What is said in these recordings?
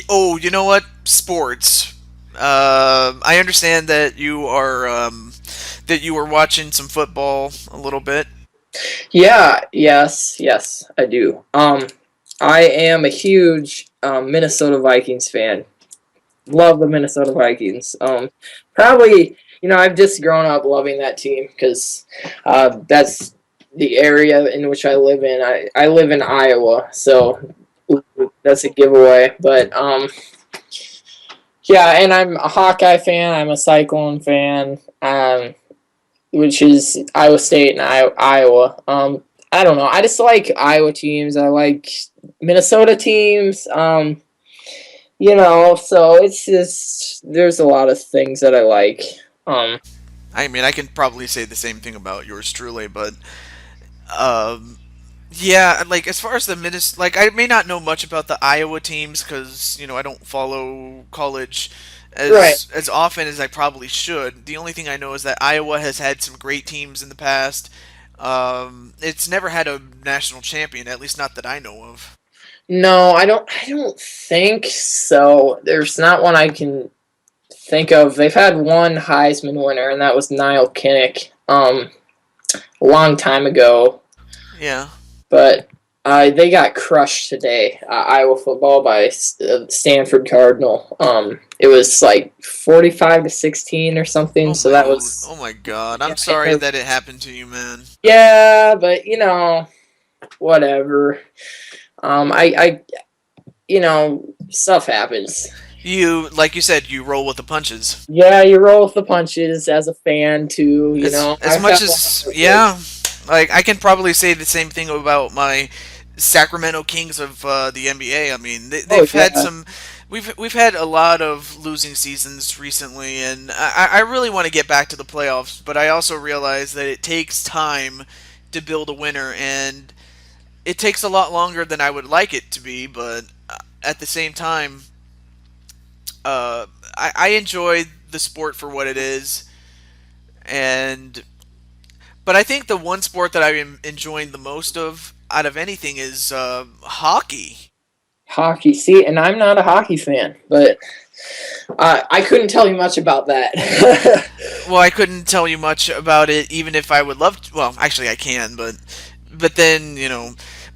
Oh, you know what? Sports. I understand that you were watching some football a little bit. Yeah, yes, I do. I am a huge Minnesota Vikings fan. Love the Minnesota Vikings. Probably, I've just grown up loving that team because that's the area in which I live in. I live in Iowa, so that's a giveaway. But yeah, and I'm a Hawkeye fan. I'm a Cyclone fan. Which is Iowa State and Iowa. I don't know. I just like Iowa teams. I like Minnesota teams. So it's just there's a lot of things that I like. Um, I mean, I can probably say the same thing about yours truly, but um, yeah, like as far as the Minnesota, like I may not know much about the Iowa teams because I don't follow college right. as often as I probably should. The only thing I know is that Iowa has had some great teams in the past. It's never had a national champion, at least not that I know of. No, I don't. I don't think so. There's not one I can think of. They've had one Heisman winner, and that was Niall Kinnick. A long time ago. Yeah. But they got crushed today, Iowa football by Stanford Cardinal. It was like 45-16 or something. So that was Oh my God. yeah, I'm sorry that it happened to you, man. yeah, but whatever. I stuff happens. Like you said, you roll with the punches. Yeah, you roll with the punches as a fan too. As I've much had a lot of as heartbreak. yeah, like I can probably say the same thing about my Sacramento Kings of the NBA. I mean, Oh they've had yeah, some. We've had a lot of losing seasons recently, and I really want to get back to the playoffs. But I also realize that it takes time to build a winner, and it takes a lot longer than I would like it to be. But at the same time, I enjoy the sport for what it is, and but I think the one sport that I'm enjoying the most of out of anything is hockey. hockey. See, and I'm not a hockey fan, but I couldn't tell you much about that. Well, I couldn't tell you much about it, even if I would love to. Well, actually, I can, but then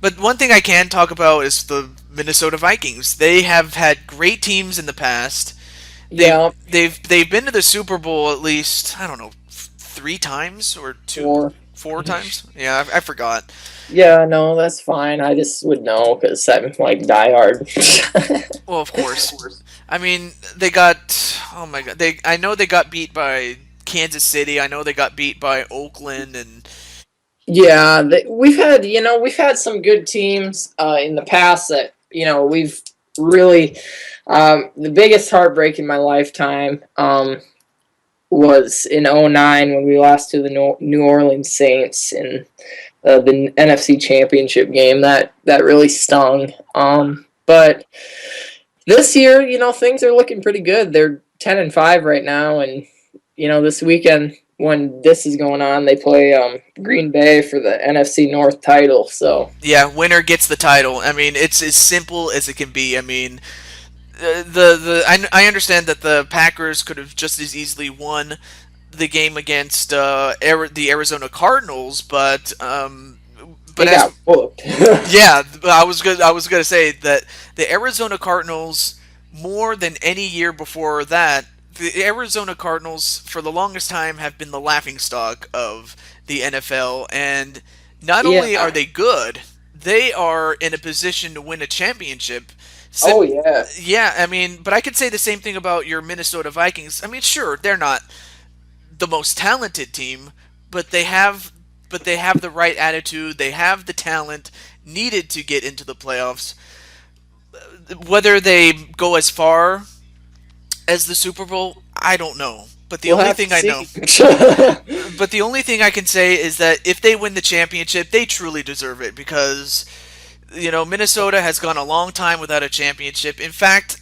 But one thing I can talk about is the Minnesota Vikings. They have had great teams in the past. Yeah, They've been to the Super Bowl at least, I don't know, three times or four. four times. Yeah, I forgot. Yeah, no, that's fine. I just would know because I'm like diehard. Well, of course. I mean, they got. Oh my god. I know they got beat by Kansas City. I know they got beat by Oakland, and Yeah, we've had some good teams in the past that we've really the biggest heartbreak in my lifetime was in '09 when we lost to the New Orleans Saints in the NFC Championship game. That really stung. But this year, things are looking pretty good. They're 10-5 right now, and this weekend when this is going on, they play Green Bay for the NFC North title. So yeah, winner gets the title. I mean, it's as simple as it can be. I mean, I understand that the Packers could have just as easily won the game against the Arizona Cardinals, but they as got whooped. yeah, I was gonna say that the Arizona Cardinals, more than any year before that, the Arizona Cardinals for the longest time have been the laughingstock of the NFL, and not only are Yeah. they good, they are in a position to win a championship. Oh yeah. Yeah, I mean, but I could say the same thing about your Minnesota Vikings. I mean, sure, they're not the most talented team, but they have the right attitude. They have the talent needed to get into the playoffs. Whether they go as far as the Super Bowl, I don't know. We'll have to Know, see. but the only thing I can say is that if they win the championship, they truly deserve it because Minnesota has gone a long time without a championship. In fact,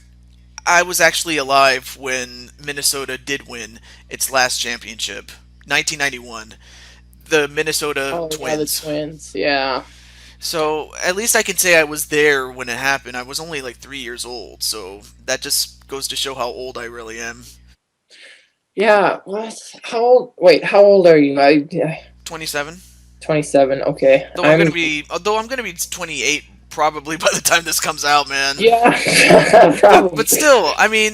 I was actually alive when Minnesota did win its last championship, 1991, the Minnesota Oh yeah, the Twins. Twins. Yeah. So at least I can say I was there when it happened. I was only like 3 years old, so that just goes to show how old I really am. Yeah. What? How old? Wait. How old are you? 27. 27. Okay. Though I'm gonna be 28 probably by the time this comes out, man. Yeah. But Probably. still, I mean,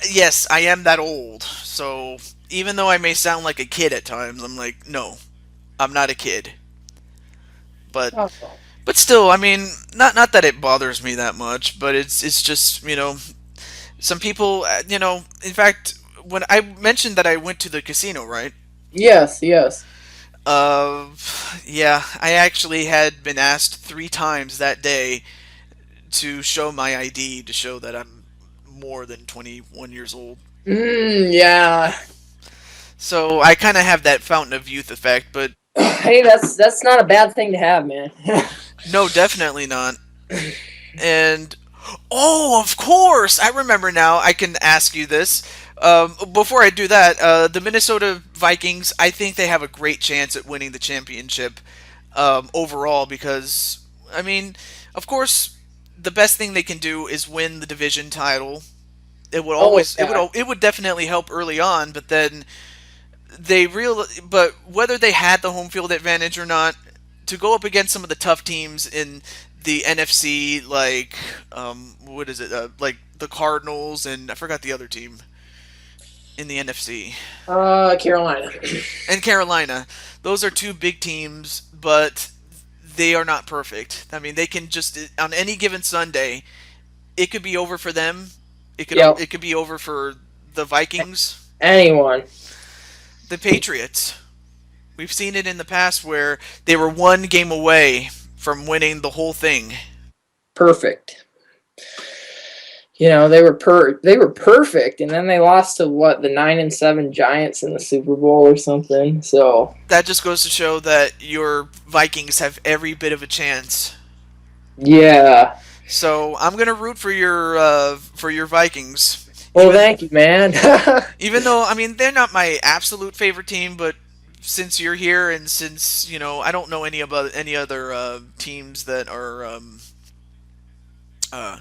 yes, I am that old. So even though I may sound like a kid at times, I'm like, no, I'm not a kid. But Oh. but still, I mean, not that it bothers me that much, but it's just some people, in fact, when I mentioned that I went to the casino, right? Yes. Yes. Uh, yeah, I actually had been asked 3 times that day to show my ID to show that I'm more than 21 years old. Yeah. So I kind of have that fountain of youth effect, but Hey, that's not a bad thing to have, man. no, definitely not. And oh, of course, I remember now. I can ask you this. Before I do that, the Minnesota Vikings, I think they have a great chance at winning the championship overall because, I mean, of course, the best thing they can do is win the division title. Oh yeah. It would definitely help early on, but then but whether they had the home field advantage or not, to go up against some of the tough teams in the NFC, like what is it, like the Cardinals, and I forgot the other team in the NFC, Carolina. and Carolina. Those are two big teams, but they are not perfect. I mean, they can just on any given Sunday, it could be over for them. Yep. It could be over for the Vikings, Anyone. the Patriots. We've seen it in the past where they were one game away from winning the whole thing. Perfect. They were perfect, and then they lost to what, the 9-7 Giants in the Super Bowl or something. So That just goes to show that your Vikings have every bit of a chance. yeah. So I'm gonna root for your Vikings, Well, thank you, man. even though I mean they're not my absolute favorite team, but since you're here and since I don't know any about any other teams that are uh,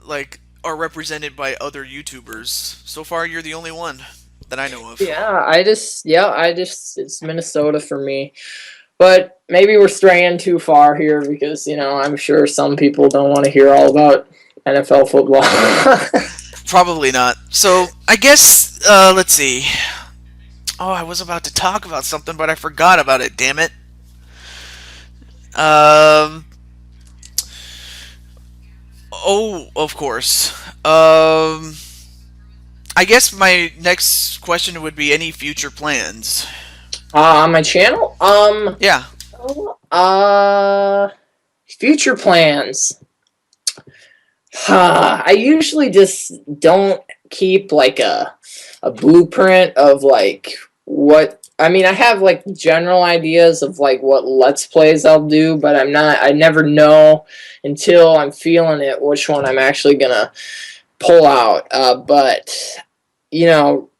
like are represented by other YouTubers. So far, you're the only one that I know of. Yeah, I just it's Minnesota for me. But maybe we're straying too far here because, I'm sure some people don't want to hear all about NFL football. Probably not. So I guess let's see. Oh, I was about to talk about something, but I forgot about it. Damn it. Um. Oh, of course. I guess my next question would be any future plans. On my channel? Yeah. Uh, Future plans. I usually just don't keep like a blueprint of like what I mean. I have like general ideas of like what let's plays I'll do, but I never know until I'm feeling it which one I'm actually gonna pull out. But you know,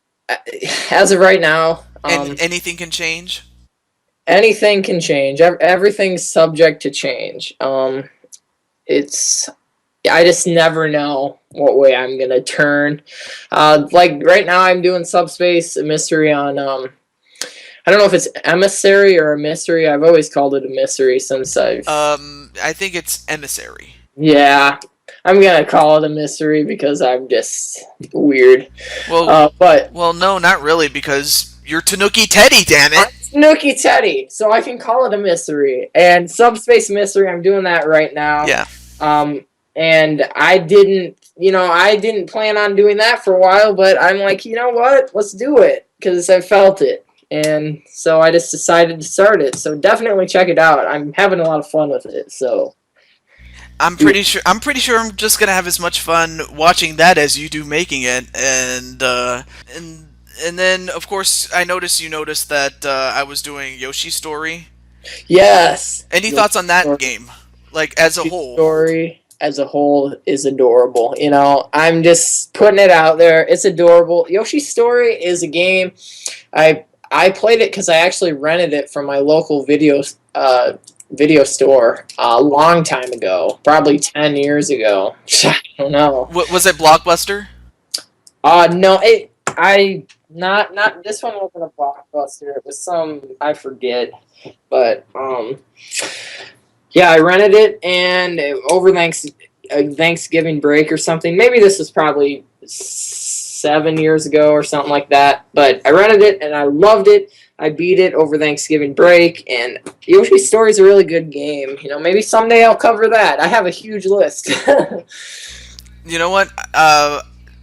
as of right now, And anything can change. anything can change. Everything's subject to change. It's I just never know what way I'm gonna turn. Like right now, I'm doing Subspace Mystery on. I don't know if it's emissary or a mystery. I've always called it a mystery since I've. I think it's emissary. Yeah, I'm gonna call it a mystery because I'm just weird. Well, But no, not really, because you're TanookiTeddy. Damn I'm it. TanookiTeddy, so I can call it a mystery. And Subspace Mystery, I'm doing that right now. Yeah. Um, and I didn't plan on doing that for a while, but I'm like, you know what? Let's do it because I felt it. And so I just decided to start it. So definitely check it out. I'm having a lot of fun with it. So I'm pretty sure. I'm just gonna have as much fun watching that as you do making it, and then of course you noticed that I was doing Yoshis Story. yes, Any your thoughts on that game, like as a whole? story as a whole is adorable. I'm just putting it out there. It's adorable. Yoshi's Story is a game. I played it because I actually rented it from my local video store a long time ago, probably 10 years ago. I don't know. Was it Blockbuster? No, not this one wasn't a blockbuster. It was some I forget, but yeah, I rented it and over Thanksgiving break or something. Maybe this was probably 7 years ago or something like that. But I rented it and I loved it. I beat it over Thanksgiving break, and Yoshi's Story is a really good game. Maybe someday I'll cover that. I have a huge list. You know what?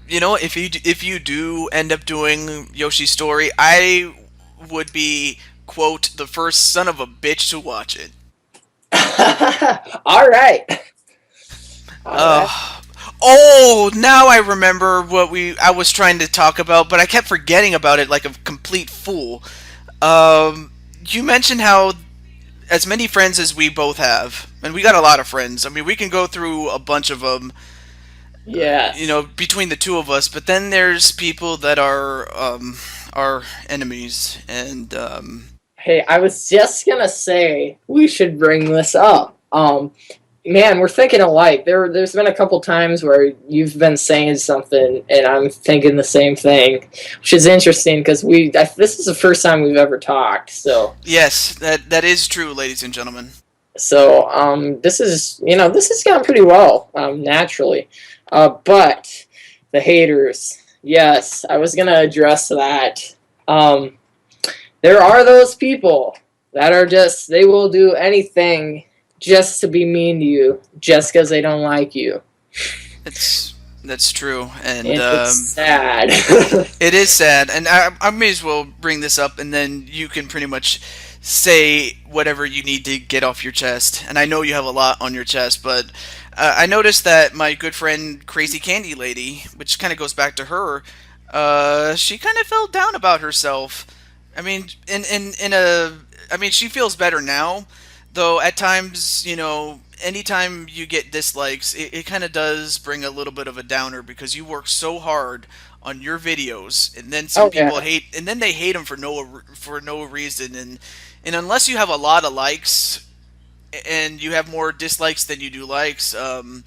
If you do end up doing Yoshi's Story, I would be, quote, the first son of a bitch to watch it. All right. All right. Oh, now I remember what I was trying to talk about, but I kept forgetting about it like a complete fool. You mentioned how as many friends as we both have, and we got a lot of friends. I mean, we can go through a bunch of them, Yes. between the two of us. But then there's people that are our enemies, and Hey, I was just gonna say we should bring this up. Man, we're thinking alike. There's been a couple times where you've been saying something and I'm thinking the same thing, which is interesting because this is the first time we've ever talked. yes, that is true, ladies and gentlemen. This is gone pretty well, naturally. But the haters, yes, I was gonna address that. There are those people that are they will do anything just to be mean to you, just because they don't like you. That's true, and And it's sad. it is sad. And I may as well bring this up, and then you can pretty much say whatever you need to get off your chest. And I know you have a lot on your chest, but I noticed that my good friend Crazy Candy Lady, which kind of goes back to her, she kind of felt down about herself. I mean, I mean, she feels better now, though at times, anytime you get dislikes, it kind of does bring a little bit of a downer because you work so hard on your videos, and then some Oh people yeah. hate, and then they hate them for no reason, and unless you have a lot of likes and you have more dislikes than you do likes, I'm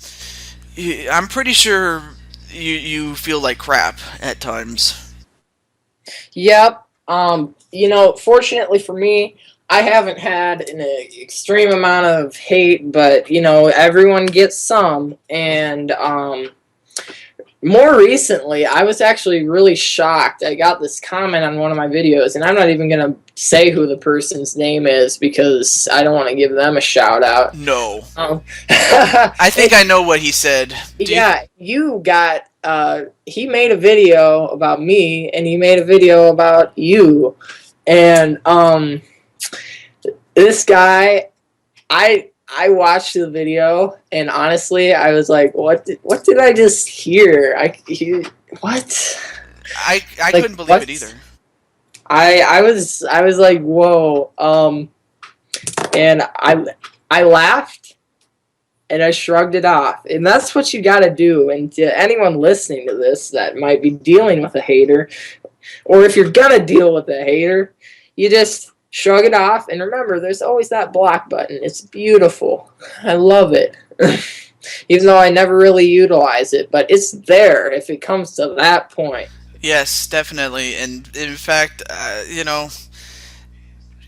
pretty sure you feel like crap at times. Yep. Fortunately for me, I haven't had an extreme amount of hate, but everyone gets some. And more recently, I was actually really shocked. I got this comment on one of my videos, and I'm not even gonna say who the person's name is because I don't want to give them a shout out. No, Um, I think I know what he said. Do you? yeah, you got. He made a video about me, and he made a video about you, and this guy, I watched the video, and honestly, I was like, what did I just hear? What? I Like couldn't believe it either. what? I was like, whoa. And I laughed and I shrugged it off. And that's what you got to do. And to anyone listening to this that might be dealing with a hater, or if you're gonna deal with a hater, you just shrug it off. And remember, there's always that block button. It's beautiful. I love it. Even though I never really utilize it, but it's there if it comes to that point. Yes, definitely. And in fact,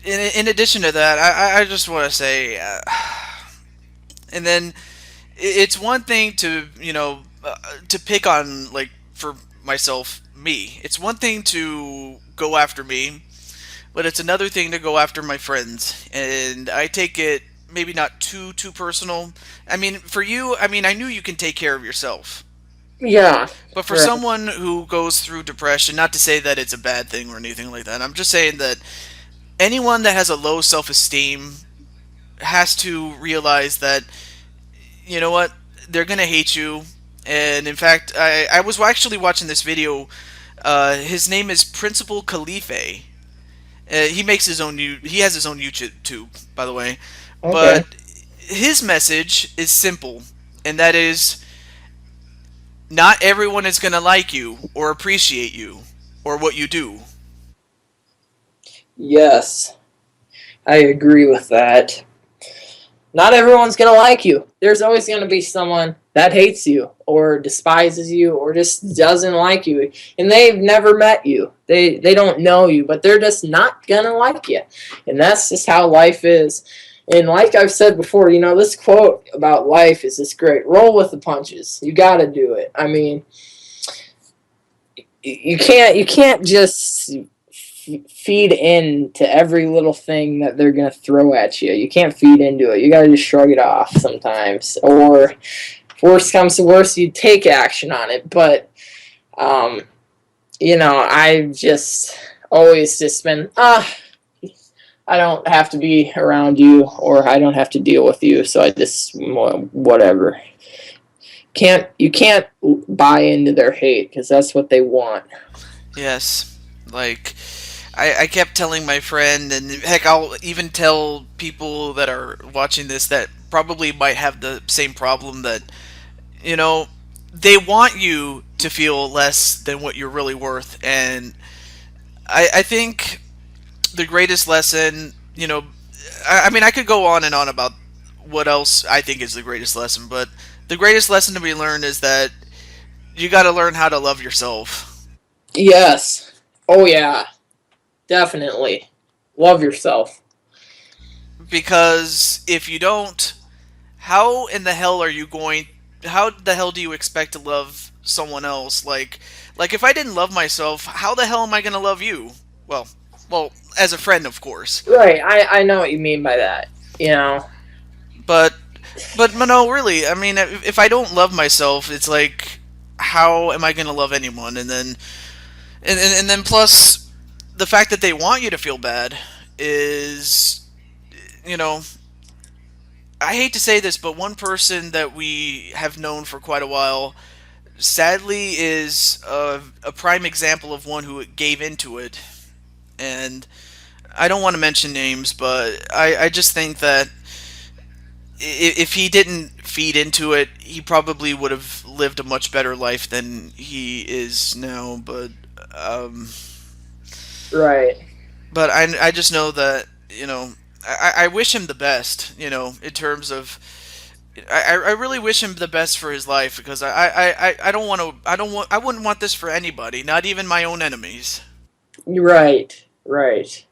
in addition to that, I just want to say, and then it's one thing to to pick on, like, for myself, me. It's one thing to go after me, but it's another thing to go after my friends. And I take it maybe not too personal. I mean, for you, I mean, I knew you can take care of yourself. Yeah. But for Right. someone who goes through depression, not to say that it's a bad thing or anything like that, I'm just saying that anyone that has a low self esteem has to realize that, you know what, they're going to hate you. And in fact, I was actually watching this video. His name is Principal Khalife. He makes his own. He has his own YouTube, by the way. Okay. But his message is simple, and that is, not everyone is going to like you or appreciate you or what you do. Yes, I agree with that. not everyone's going to like you. There's always going to be someone that hates you or despises you or just doesn't like you. And they've never met you. They don't know you, but they're just not going to like you. And that's just how life is. And like I've said before, this quote about life is just great. Roll with the punches. You got to do it. I mean, you can't just feed into every little thing that they're gonna throw at you. You can't feed into it. You gotta just shrug it off sometimes. Or if worst comes to worst, you take action on it. But I've just always just been I don't have to be around you or I don't have to deal with you, so I just whatever. You can't buy into their hate because that's what they want. Yes. Like, I kept telling my friend, and heck, I'll even tell people that are watching this that probably might have the same problem that, you know, they want you to feel less than what you're really worth. And I think the greatest lesson, I mean, I could go on and on about what else I think is the greatest lesson, but the greatest lesson to be learned is that you got to learn how to love yourself. Yes. Oh yeah. Definitely. Love yourself. Because if you don't, how in the hell are you going? How the hell do you expect to love someone else? Like if I didn't love myself, how the hell am I gonna love you? Well, well, as a friend, of course. Right. I know what you mean by that. You know. But, but no, really. I mean, if I don't love myself, it's like, how am I gonna love anyone? And then plus, the fact that they want you to feel bad is, you know, I hate to say this, but one person that we have known for quite a while, sadly, is a prime example of one who gave into it. And I don't want to mention names, but I just think that if he didn't feed into it, he probably would have lived a much better life than he is now. Um, Right. but I just know that, I wish him the best, in terms of. I really wish him the best for his life because I don't want to I wouldn't want this for anybody, not even my own enemies. Right. Right.